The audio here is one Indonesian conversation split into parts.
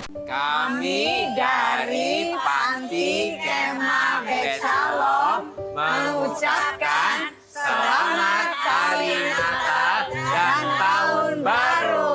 Kami dari Panti Kemah Besalom mengucapkan selamat Hari Natal dan Tahun Baru.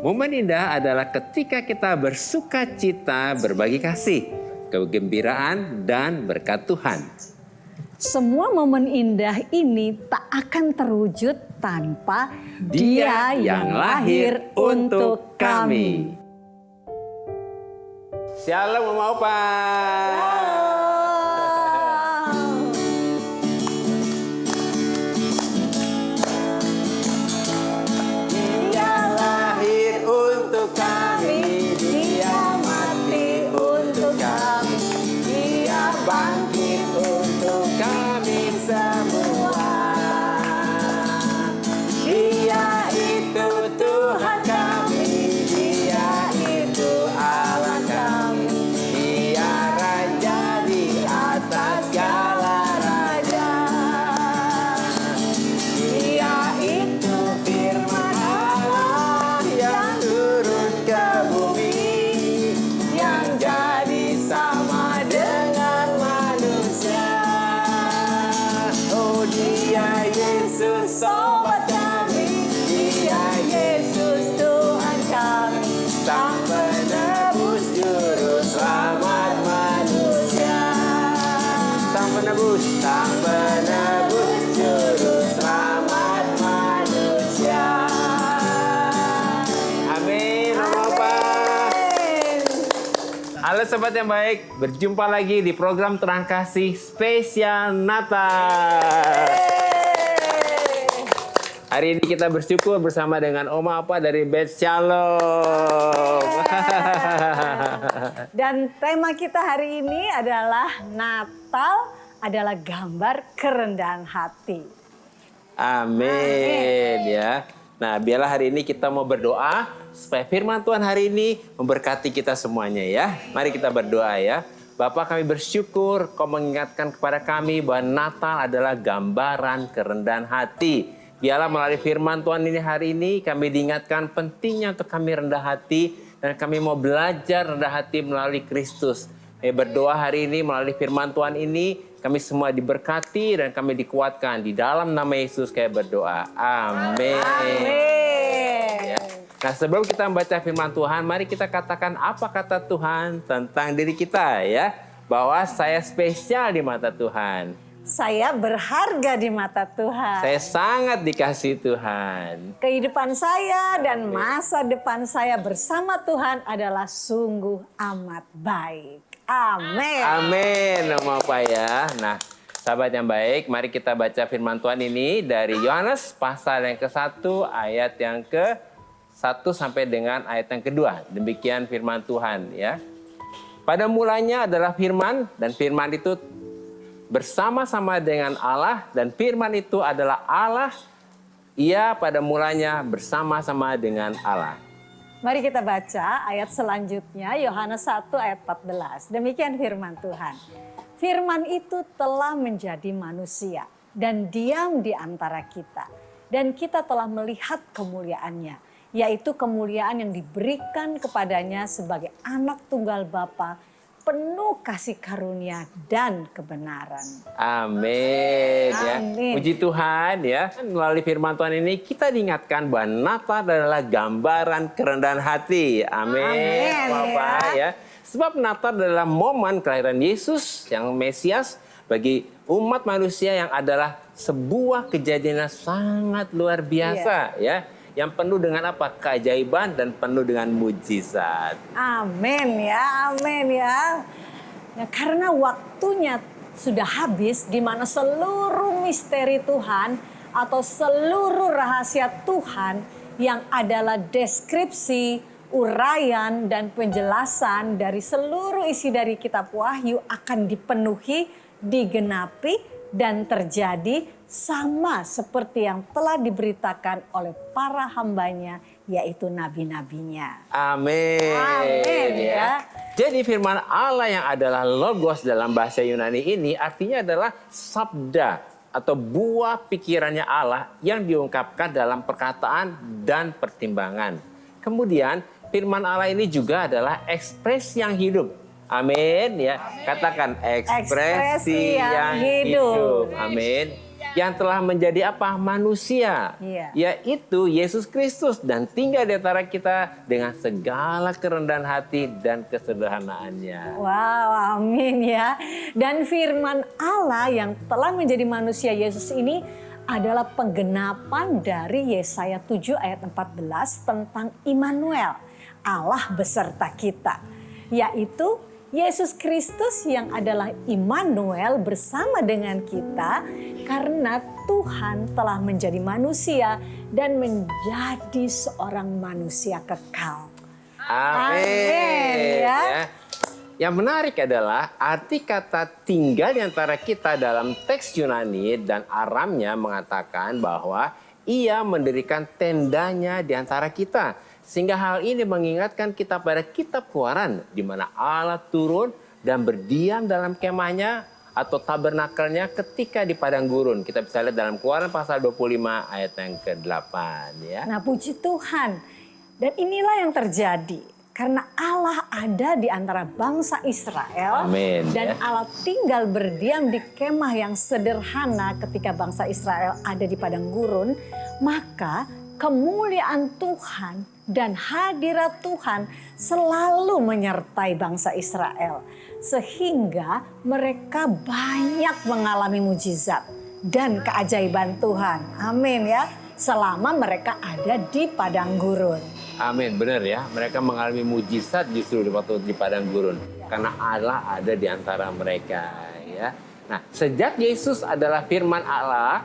Momen indah adalah ketika kita bersuka cita, berbagi kasih, kegembiraan, dan berkat Tuhan. Semua momen indah ini tak akan terwujud tanpa Dia yang lahir untuk kami. Shalom Mama Opa. Sang penebus juru selamat manusia. Amin. Halo sobat yang baik, berjumpa lagi di program Terang Kasih spesial Natal. Hari ini kita bersyukur bersama dengan Oma Apa dari Beth Shalom. Dan tema kita hari ini adalah Natal adalah gambar kerendahan hati. Amin ya. Nah, biarlah hari ini kita mau berdoa supaya firman Tuhan hari ini memberkati kita semuanya ya. Mari kita berdoa ya. Bapa, kami bersyukur Kau mengingatkan kepada kami bahwa Natal adalah gambaran kerendahan hati. Biarlah melalui firman Tuhan ini hari ini kami diingatkan pentingnya untuk kami rendah hati dan kami mau belajar rendah hati melalui Kristus. Kami berdoa hari ini melalui firman Tuhan ini kami semua diberkati dan kami dikuatkan di dalam nama Yesus kami berdoa. Amin. Amin. Ya. Nah, sebelum kita membaca firman Tuhan, mari kita katakan apa kata Tuhan tentang diri kita ya. Bahwa saya spesial di mata Tuhan. Saya berharga di mata Tuhan. Saya sangat dikasihi Tuhan. Kehidupan saya dan masa depan saya bersama Tuhan adalah sungguh amat baik. Amin. Amin. Nama apa ya? Nah, sahabat yang baik, mari kita baca firman Tuhan ini dari Yohanes pasal yang ke-1 ayat yang ke-1 sampai dengan ayat yang ke-2. Demikian firman Tuhan ya. Pada mulanya adalah firman dan firman itu bersama-sama dengan Allah dan firman itu adalah Allah. Ia pada mulanya bersama-sama dengan Allah. Mari kita baca ayat selanjutnya, Yohanes 1 ayat 14. Demikian firman Tuhan. Firman itu telah menjadi manusia dan diam di antara kita. Dan kita telah melihat kemuliaannya, yaitu kemuliaan yang diberikan kepadanya sebagai anak tunggal Bapa, penuh kasih karunia dan kebenaran. Amin. Ya. Amin. Puji Tuhan ya. Melalui firman Tuhan ini kita diingatkan bahwa Natal adalah gambaran kerendahan hati. Amin. Amin, Bapak ya. Sebab Natal adalah momen kelahiran Yesus yang Mesias bagi umat manusia yang adalah sebuah kejadian yang sangat luar biasa ya. Yang penuh dengan apa? Keajaiban dan penuh dengan mujizat. Amin ya, amin ya. Ya, karena waktunya sudah habis di mana seluruh misteri Tuhan atau seluruh rahasia Tuhan yang adalah deskripsi, uraian dan penjelasan dari seluruh isi dari kitab Wahyu akan dipenuhi, digenapi dan terjadi sama seperti yang telah diberitakan oleh para hambanya, yaitu nabi-nabinya. Amin. Amin ya. Jadi firman Allah yang adalah logos dalam bahasa Yunani ini artinya adalah sabda atau buah pikirannya Allah yang diungkapkan dalam perkataan dan pertimbangan. Kemudian firman Allah ini juga adalah ekspresi yang hidup. Amin ya. Katakan ekspresi yang hidup. Amin. Yang telah menjadi apa? Manusia. Iya. Yaitu Yesus Kristus dan tinggal di antara kita dengan segala kerendahan hati dan kesederhanaannya. Wow, amin ya. Dan firman Allah yang telah menjadi manusia Yesus ini adalah penggenapan dari Yesaya 7 ayat 14 tentang Immanuel, Allah beserta kita. Yaitu Yesus Kristus yang adalah Immanuel bersama dengan kita karena Tuhan telah menjadi manusia dan menjadi seorang manusia kekal. Amin. Ya. Yang menarik adalah arti kata tinggal di antara kita dalam teks Yunani dan Aramnya mengatakan bahwa ia mendirikan tendanya di antara kita. Sehingga hal ini mengingatkan kita pada kitab Keluaran di mana Allah turun dan berdiam dalam kemahnya atau tabernakelnya ketika di padang gurun. Kita bisa lihat dalam Keluaran pasal 25 ayat yang ke-8 ya. Nah, puji Tuhan. Dan inilah yang terjadi. Karena Allah ada di antara bangsa Israel. Amin, dan ya. Allah tinggal berdiam di kemah yang sederhana ketika bangsa Israel ada di padang gurun. Maka kemuliaan Tuhan dan hadirat Tuhan selalu menyertai bangsa Israel. Sehingga mereka banyak mengalami mujizat dan keajaiban Tuhan. Amin ya. Selama mereka ada di padang gurun. Amin, benar ya. Mereka mengalami mujizat justru di waktu di padang gurun. Karena Allah ada di antara mereka ya. Nah, sejak Yesus adalah firman Allah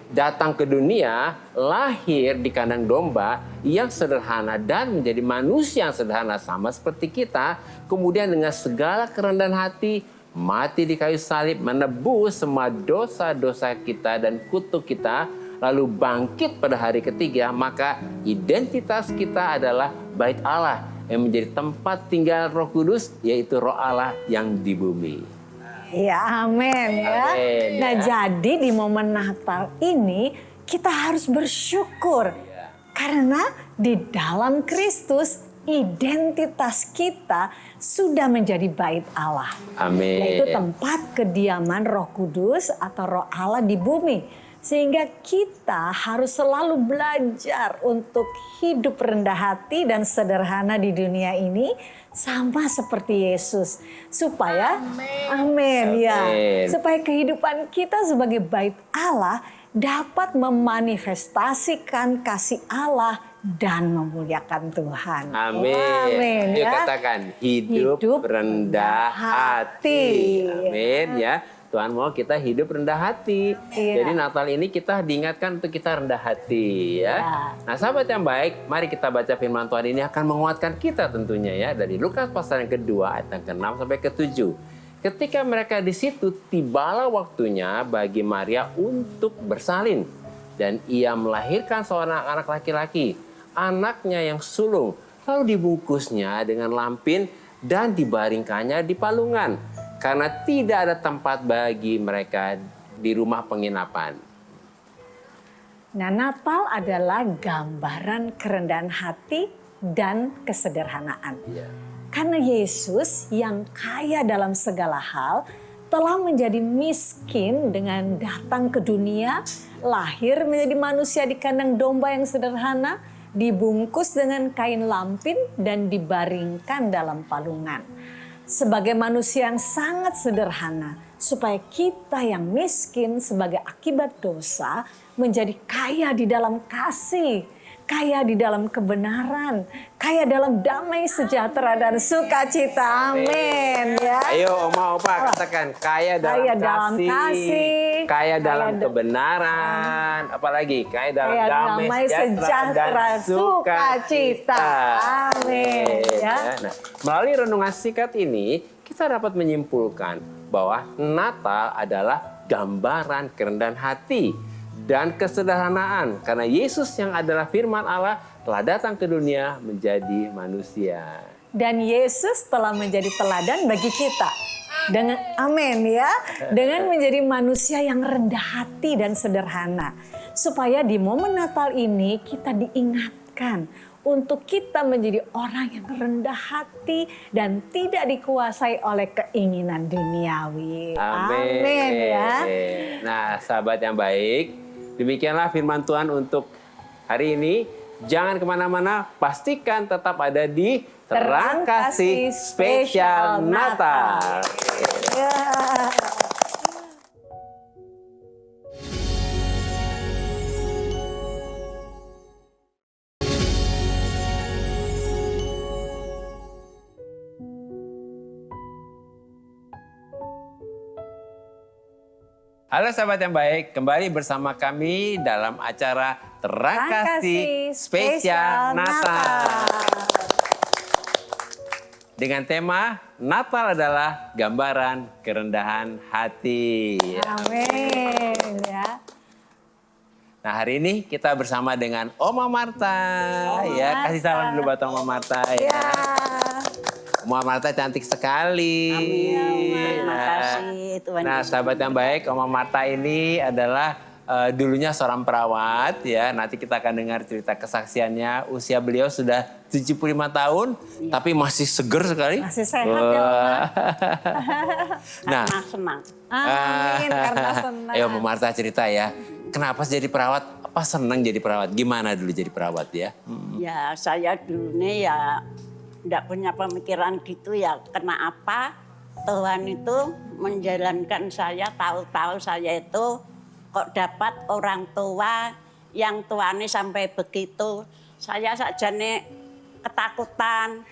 datang ke dunia, lahir di kandang domba yang sederhana dan menjadi manusia yang sederhana sama seperti kita. Kemudian dengan segala kerendahan hati, mati di kayu salib, menebus semua dosa-dosa kita dan kutuk kita, lalu bangkit pada hari ketiga, maka identitas kita adalah bait Allah yang menjadi tempat tinggal Roh Kudus, yaitu Roh Allah yang di bumi. Ya, amin ya. Amin, nah, ya. jadi di momen Natal ini kita harus bersyukur. Karena di dalam Kristus identitas kita sudah menjadi bait Allah. Amin. Yaitu tempat kediaman Roh Kudus atau Roh Allah di bumi. Sehingga kita harus selalu belajar untuk hidup rendah hati dan sederhana di dunia ini sama seperti Yesus. Supaya amin ya. Supaya kehidupan kita sebagai bait Allah dapat memanifestasikan kasih Allah dan memuliakan Tuhan. Amin. Amin Yuk ya. katakan hidup rendah hati. Amin ya. Tuhan mau kita hidup rendah hati. Iya. Jadi Natal ini kita diingatkan untuk kita rendah hati ya. Nah, sahabat yang baik, mari kita baca firman Tuhan ini akan menguatkan kita tentunya ya. Dari Lukas pasal yang kedua ayat yang ke-6 sampai ke-7. Ketika mereka di situ, tibalah waktunya bagi Maria untuk bersalin. Dan ia melahirkan seorang anak laki-laki, anaknya yang sulung. Lalu dibungkusnya dengan lampin dan dibaringkannya di palungan. Karena tidak ada tempat bagi mereka di rumah penginapan. Nah, Natal adalah gambaran kerendahan hati dan kesederhanaan. Karena Yesus yang kaya dalam segala hal telah menjadi miskin dengan datang ke dunia, lahir menjadi manusia di kandang domba yang sederhana, dibungkus dengan kain lampin dan dibaringkan dalam palungan. Sebagai manusia yang sangat sederhana, supaya kita yang miskin sebagai akibat dosa menjadi kaya di dalam kasih, kaya di dalam kebenaran, kaya dalam damai sejahtera dan sukacita. Amin ya. Ayo Oma Opa katakan kaya dalam kasih, kaya dalam kebenaran, apalagi kaya dalam damai sejahtera dan sukacita. Amin. Ya. Nah, melalui renungan singkat ini kita dapat menyimpulkan bahwa Natal adalah gambaran kerendahan hati dan kesederhanaan. Karena Yesus yang adalah firman Allah telah datang ke dunia menjadi manusia. Dan Yesus telah menjadi teladan bagi kita. Dengan amin ya, dengan menjadi manusia yang rendah hati dan sederhana. Supaya di momen Natal ini kita diingatkan untuk kita menjadi orang yang rendah hati dan tidak dikuasai oleh keinginan duniawi. Amin ya. Nah, sahabat yang baik, demikianlah firman Tuhan untuk hari ini. Jangan kemana-mana, pastikan tetap ada di Terang Kasih Spesial Natal. Ya. Halo sahabat yang baik, kembali bersama kami dalam acara Terang Kasih Spesial Natal. Dengan tema Natal adalah gambaran kerendahan hati. Amin ya. Nah, hari ini kita bersama dengan Oma Marta. Ya, kasih salam dulu buat Oma Marta ya. Oma Marta cantik sekali. Amin. Terima kasih Tuhan. Nah, sahabat yang baik, Oma Marta ini adalah dulunya seorang perawat ya. Nanti kita akan dengar cerita kesaksiannya. Usia beliau sudah 75 tahun, tapi masih seger sekali. Masih sehat ya, Oma. Nah, Karena senang. Amin, karena senang. ayo Oma Marta cerita ya. Kenapa jadi perawat? Apa senang jadi perawat? Gimana dulu jadi perawat ya? Ya saya dulunya ya tidak punya pemikiran gitu ya. Kenapa Tuhan itu menjalankan saya, tahu-tahu saya itu kok dapat orang tua yang tuanya sampai begitu. Saya saja nih ketakutan.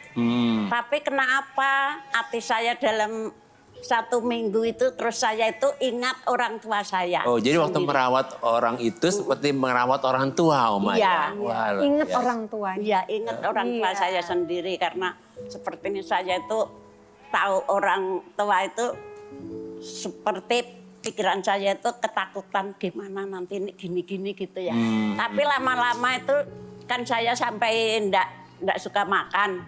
Tapi kenapa hati saya dalam 1 minggu itu terus saya itu ingat orang tua saya. Oh, jadi waktu merawat orang itu seperti merawat orang tua, Oma? Iya. Wah, luar Ingat biasa. orang tuanya. Iya, ingat orang tua Iya. saya sendiri karena seperti ini saya itu tahu orang tua itu seperti pikiran saya itu ketakutan gimana nanti ini gini-gini gitu ya. Tapi lama-lama itu kan saya sampai enggak suka makan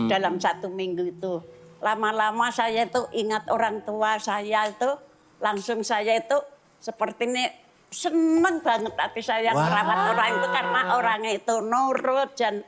dalam 1 minggu itu. Lama-lama saya itu ingat orang tua saya itu langsung saya itu seperti ini seneng banget hati saya merawat orang itu karena orangnya itu nurut dan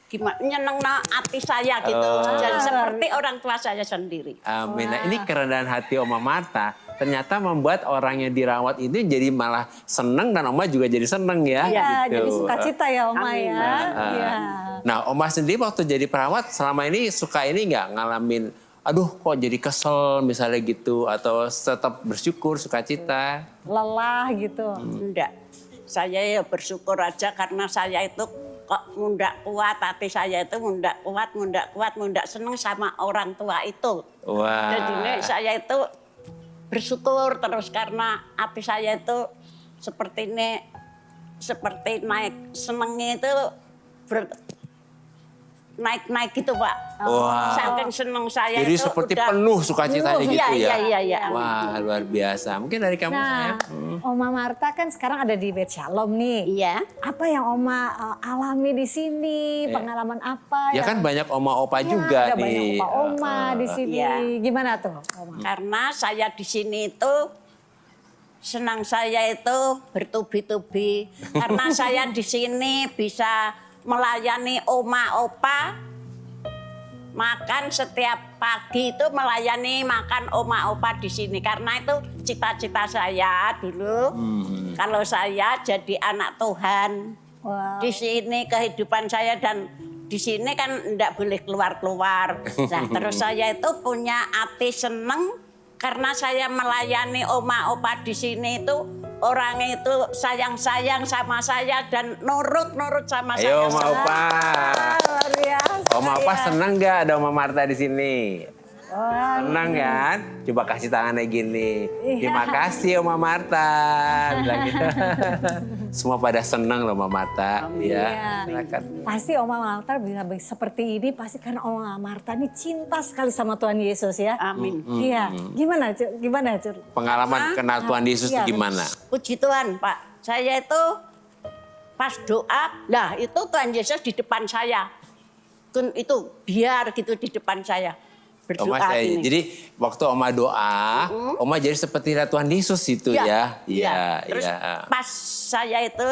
gimana nyeneng hati saya gitu dan seperti orang tua saya sendiri. Amin. Nah, ini kerendahan hati Oma Marta ternyata membuat orang yang dirawat ini jadi malah seneng dan Oma juga jadi seneng ya. Iya, gitu. jadi sukacita ya Oma Amin. ya. Iya. Nah, Oma sendiri waktu jadi perawat selama ini suka ini nggak ngalamin, aduh kok jadi kesel misalnya gitu, atau tetap bersyukur, sukacita? Lelah gitu. Enggak, saya ya bersyukur aja karena saya itu kok mundak kuat, hati saya itu mundak kuat, seneng sama orang tua itu. Wah. Jadi ini saya itu bersyukur terus karena hati saya itu seperti ini, seperti naik senengnya itu naik-naik gitu Pak. Wah. Saking seneng saya Jadi itu seperti udah penuh sukacitanya gitu ya? Iya. Wah, luar biasa. Mungkin dari kamu, Nah, sayang? Oma Marta kan sekarang ada di Bet Shalom nih. Iya. Apa yang Oma alami di sini? Pengalaman apa? Ya kan banyak oma opa Ya, juga ada nih. banyak opa-oma di sini. Iya. Gimana tuh, Oma? Karena saya di sini itu senang saya itu bertubi-tubi karena saya di sini bisa melayani oma opa makan setiap pagi itu melayani makan oma opa di sini karena itu cita-cita saya dulu kalau saya jadi anak Tuhan. Wow. Di sini kehidupan saya dan di sini kan enggak boleh keluar-keluar. Nah, terus saya itu punya hati seneng karena saya melayani oma opa di sini itu orangnya itu sayang-sayang sama saya dan nurut-nurut sama saya. Ayo Oma Opa. Luar biasa. Oma Opa ya. seneng nggak ada Oma Marta di sini? Wah, Senang kan? Coba kasih tangannya gini. Terima kasih Oma Marta. Bilang gitu. Semua pada senang loh Oma Marta. Ya, silakan. pasti Oma Marta bisa seperti ini pasti karena Oma Marta ini cinta sekali sama Tuhan Yesus ya. Amin. Iya, gimana Cur? Gimana Cur? Pengalaman kenal Tuhan Yesus Iya, itu gimana? Puji Tuhan, Pak. Saya itu pas doa, lah itu Tuhan Yesus di depan saya. Itu biar gitu di depan saya. Oma, Berdoa ini. jadi waktu Oma doa, Oma jadi seperti lihat Tuhan Yesus itu ya. Iya, Terus iya. pas saya itu,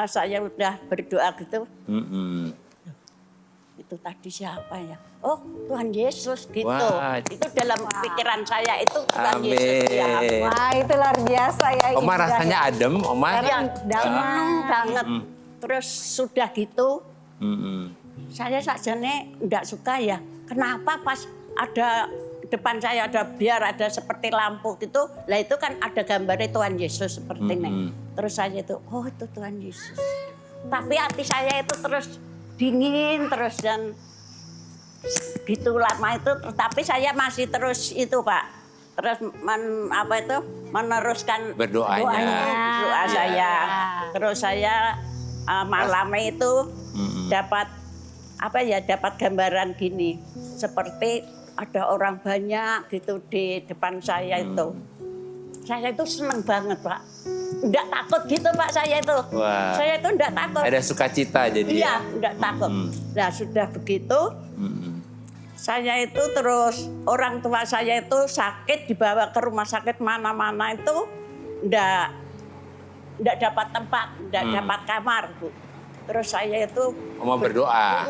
saya udah berdoa gitu, itu tadi siapa ya? Oh, Tuhan Yesus gitu. Wah. Itu dalam pikiran saya itu Tuhan Amin. Yesus ya. Wah, itu luar biasa ya. Oma indah rasanya ya. adem, Oma. Ya, damai. seneng banget. Terus sudah gitu, Mm-mm. saya sajane enggak suka ya. Kenapa pas ada depan saya ada biar ada seperti lampu gitu, lah itu kan ada gambarnya Tuhan Yesus seperti ini. Terus saya itu, oh itu Tuhan Yesus. Tapi hati saya itu terus dingin terus dan gitu lama itu, tapi saya masih terus itu Pak. Terus meneruskan Berdoanya. doa saya. Terus saya malamnya itu dapat dapat gambaran gini, seperti ada orang banyak gitu di depan saya itu. Saya itu seneng banget Pak, enggak takut gitu Pak saya itu. Wah. Saya itu enggak takut. Ada sukacita jadi Iya, ya. enggak takut. Nah sudah begitu, saya itu terus orang tua saya itu sakit dibawa ke rumah sakit mana-mana itu enggak dapat tempat, enggak dapat kamar Bu. Terus saya itu Oma berdoa.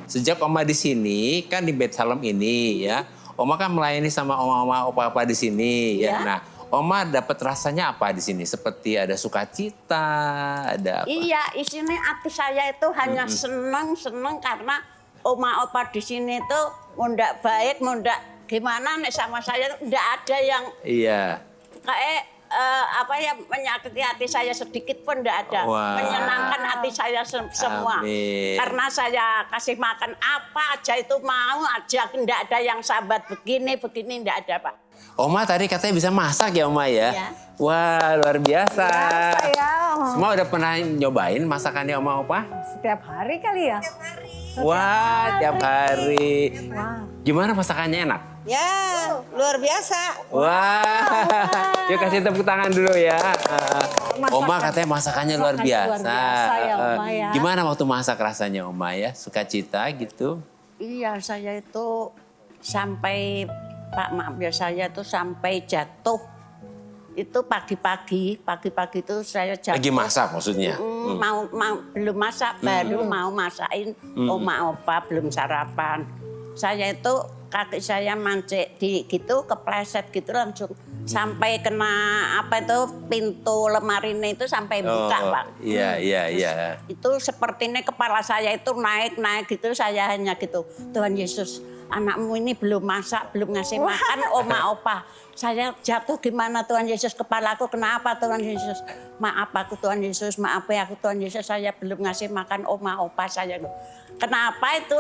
Sejak Oma di sini, kan di Beth Salem ini ya, Oma kan melayani sama Oma-Oma, Opa-Opa di sini ya. Ya. Nah, Oma dapat rasanya apa di sini? Seperti ada sukacita, ada apa? Iya, isinya hati saya itu hanya seneng karena Oma Opa di sini itu mundak baik, mundak gimana nih sama saya enggak ada yang Iya. kayak menyakiti hati saya sedikit pun enggak ada. Wah. Menyenangkan hati saya semua. Amin. Karena saya kasih makan apa aja itu mau aja, enggak ada yang sahabat begini enggak ada Pak. Oma tadi katanya bisa masak ya Oma ya? Iya. Wah luar biasa. Biasa ya. Semua udah pernah nyobain masakannya Oma Opa? Setiap hari kali ya? Wah tiap hari. Wah. Gimana masakannya enak? Ya, luar biasa. Wah, yuk kasih tepuk tangan dulu ya. Masakan- Oma katanya masakannya luar masakan luar biasa. biasa ya, Oma ya. Gimana waktu masak rasanya Oma ya? Sukacita gitu? Iya, saya itu sampai Pak maaf ya saya itu sampai jatuh. Itu pagi-pagi itu saya jatuh. Lagi masak maksudnya? Belum masak, baru mau masakin Oma Opa belum sarapan. Saya itu kaki saya mancik di gitu kepleset gitu langsung sampai kena pintu lemari itu sampai buka Pak. Iya. Itu sepertinya kepala saya itu naik gitu, saya hanya gitu. Tuhan Yesus, anakmu ini belum masak, belum ngasih makan Oma Opa. Saya jatuh gimana Tuhan Yesus, kepalaku kenapa Tuhan Yesus? Maaf aku Tuhan Yesus, maaf ya aku Tuhan Yesus, saya belum ngasih makan Oma Opa saya. Kenapa itu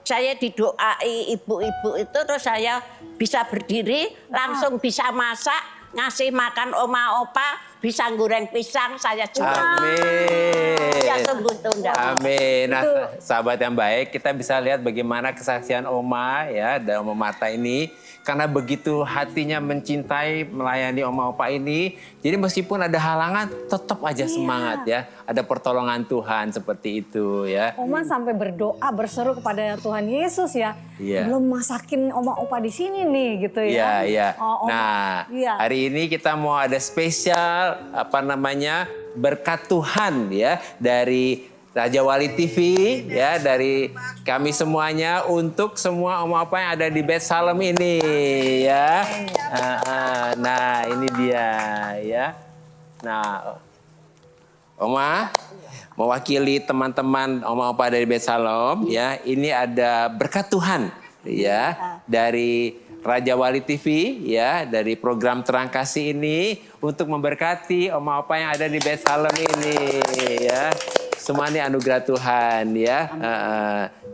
saya didoai ibu-ibu itu terus saya bisa berdiri, langsung bisa masak, ngasih makan Oma Opa, bisa goreng pisang, saya juga. Amin. Ya sungguh tunda. Amin. Nah, sahabat yang baik, kita bisa lihat bagaimana kesaksian Oma ya dan Oma Marta ini. Karena begitu hatinya mencintai, melayani Oma Opa ini. Jadi meskipun ada halangan, tetap aja semangat ya. Ada pertolongan Tuhan seperti itu ya. Oma sampai berdoa, berseru kepada Tuhan Yesus ya. Iya. Belum masakin Oma Opa di sini nih gitu ya. Iya. Oh, Oma. Nah, Iya. hari ini kita mau ada spesial berkat Tuhan ya dari Raja Wali TV ya, dari kami semuanya untuk semua Oma Opa yang ada di Beth Salem ini ya. Nah, ini dia ya. Nah, Oma mewakili teman-teman Oma Opa dari Beth Salem ya, ini ada berkat Tuhan ya dari Raja Wali TV ya, dari program Terang Kasih ini untuk memberkati Oma Opa yang ada di Beth Salem ini ya. Semua ini anugerah Tuhan ya.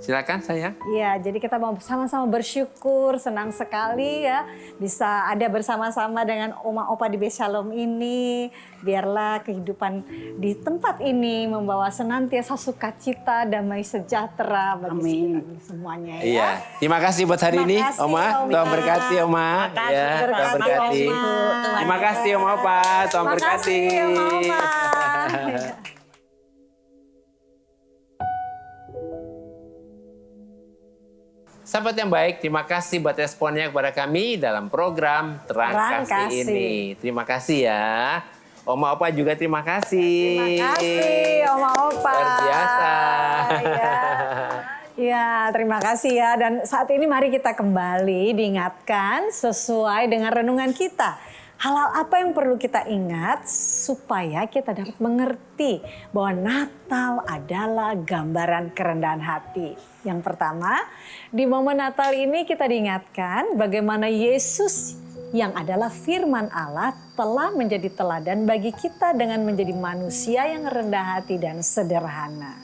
Silakan sayang. Iya, jadi kita mau sama-sama bersyukur, senang sekali ya bisa ada bersama-sama dengan Oma Opa di Beshalom ini. Biarlah kehidupan di tempat ini membawa senantiasa sukacita, damai sejahtera bagi semuanya ya. Iya, terima kasih buat hari ini, Terima kasih, Oma. Oma. Tuhan berkati, Oma. Makasih, Ya, Tuhan berkati, berkati. Oma. Terima kasih, Oma Opa. Tuhan berkati. Makasih, Oma Opa. Sahabat yang baik, terima kasih buat responnya kepada kami dalam program Terang Terang Kasih Kasih. ini. Terima kasih ya. Oma Opa juga terima kasih. Terima kasih Oma Opa. Luar biasa. Ya. Ya, terima kasih ya. Dan saat ini mari kita kembali diingatkan sesuai dengan renungan kita. Hal-hal apa yang perlu kita ingat supaya kita dapat mengerti bahwa Natal adalah gambaran kerendahan hati. Yang pertama, di momen Natal ini kita diingatkan bagaimana Yesus yang adalah firman Allah telah menjadi teladan bagi kita dengan menjadi manusia yang rendah hati dan sederhana.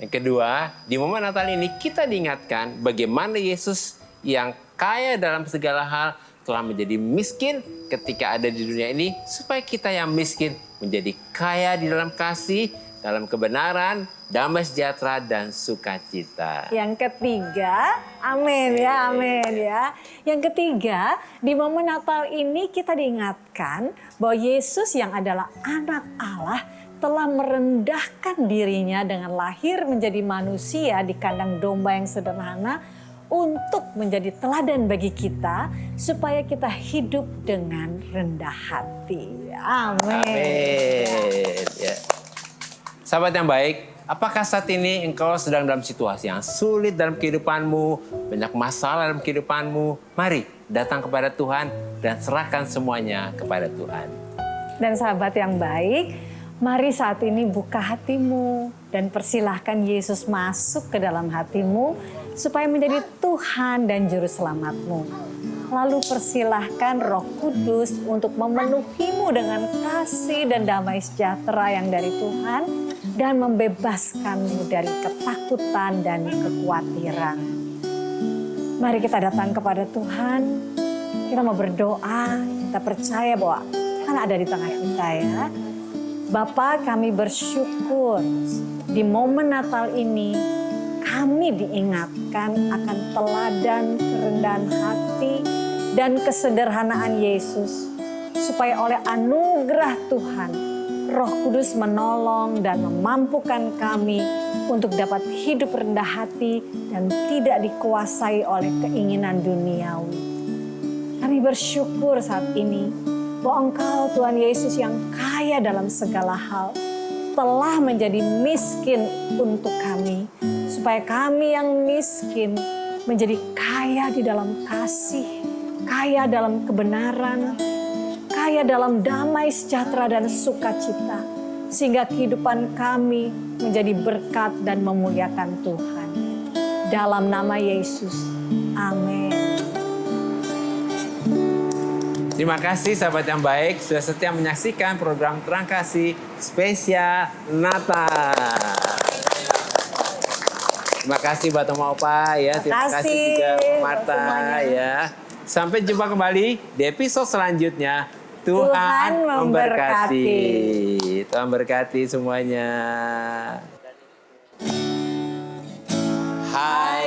Yang kedua, di momen Natal ini kita diingatkan bagaimana Yesus yang kaya dalam segala hal telah menjadi miskin ketika ada di dunia ini supaya kita yang miskin menjadi kaya di dalam kasih, dalam kebenaran, damai sejahtera dan sukacita. Yang ketiga, amin ya, amin ya. Yang ketiga, di momen Natal ini kita diingatkan bahwa Yesus yang adalah anak Allah telah merendahkan dirinya dengan lahir menjadi manusia di kandang domba yang sederhana untuk menjadi teladan bagi kita supaya kita hidup dengan rendah hati. Amin. Amin. Ya. Sahabat yang baik, apakah saat ini engkau sedang dalam situasi yang sulit dalam kehidupanmu, banyak masalah dalam kehidupanmu? Mari datang kepada Tuhan dan serahkan semuanya kepada Tuhan. Dan sahabat yang baik, mari saat ini buka hatimu dan persilahkan Yesus masuk ke dalam hatimu supaya menjadi Tuhan dan Juru Selamatmu. Lalu persilahkan Roh Kudus untuk memenuhimu dengan kasih dan damai sejahtera yang dari Tuhan dan membebaskanmu dari ketakutan dan kekhawatiran. Mari kita datang kepada Tuhan, kita mau berdoa, kita percaya bahwa Tuhan ada di tengah kita ya. Bapa, kami bersyukur di momen Natal ini kami diingatkan akan teladan kerendahan hati dan kesederhanaan Yesus. Supaya oleh anugerah Tuhan, Roh Kudus menolong dan memampukan kami untuk dapat hidup rendah hati dan tidak dikuasai oleh keinginan duniawi. Kami bersyukur saat ini bahwa Engkau Tuhan Yesus yang kaya dalam segala hal telah menjadi miskin untuk kami. Supaya kami yang miskin menjadi kaya di dalam kasih, kaya dalam kebenaran, kaya dalam damai sejahtera dan sukacita. Sehingga kehidupan kami menjadi berkat dan memuliakan Tuhan. Dalam nama Yesus, amin. Terima kasih sahabat yang baik sudah setia menyaksikan program Terang Kasih spesial Natal. Terima kasih buat Oma Opa ya. Terima kasih juga Marta ya. Sampai jumpa kembali di episode selanjutnya. Tuhan memberkati. Tuhan berkati semuanya. Hai.